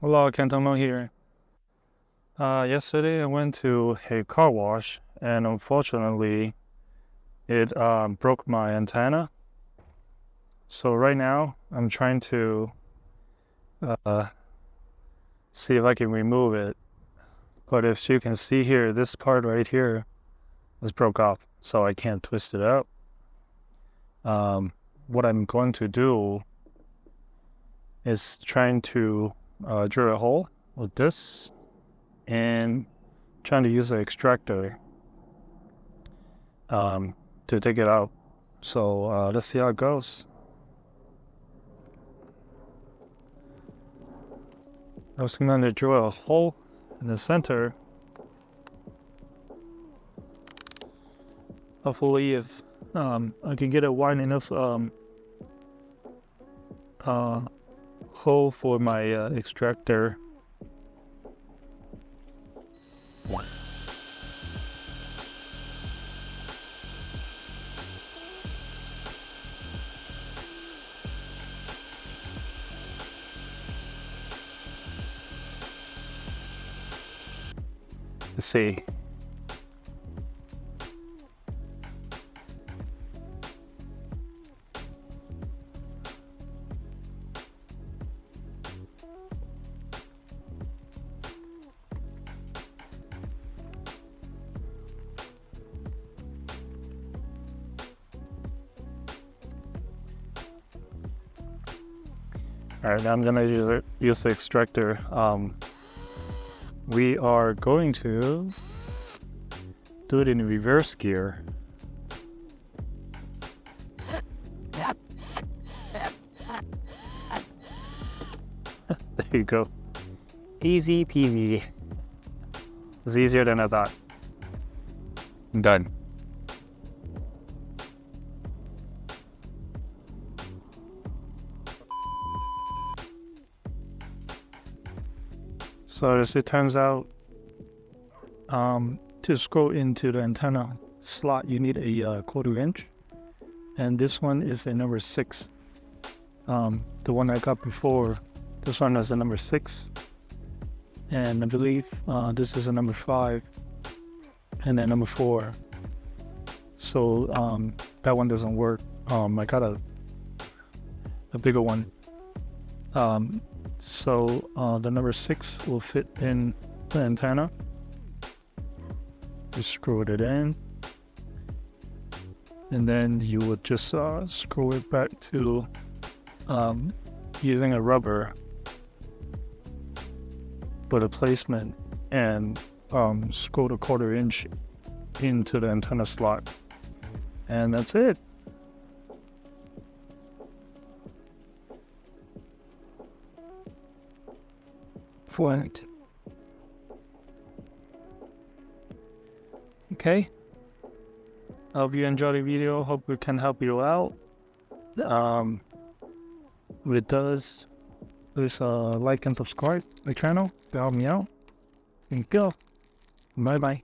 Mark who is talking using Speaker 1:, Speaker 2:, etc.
Speaker 1: Hello, Kentamo here. Yesterday I went to a car wash and unfortunately it broke my antenna. So right now I'm trying to uh, see if I can remove it. But if you can see here, this part right here is broke off, so I can't twist it out. What I'm going to do is trying to drill a hole with this and trying to use the extractor to take it out. So let's see how it goes. I was going to drill a hole in the center. Hopefully, if I can get a wide enough hole for my extractor. Let's see. All right, now I'm gonna use the extractor. We are going to do it in reverse gear. There you go. Easy peasy. It's easier than I thought. Done. So as it turns out, to screw into the antenna slot, you need a 1/4 inch, and this one is a number 6. The one I got before, this one is a number 6, and I believe this is a number 5, and then number 4. So that one doesn't work. I got a bigger one. So the number 6 will fit in the antenna. Just screw it in, and then you would just screw it back to using a rubber for the placement, and screw the 1/4 inch into the antenna slot, and that's it. What? Okay. I hope you enjoyed the video. Hope we can help you out. If it does, please like and subscribe my channel to help me out. Thank you. Bye bye.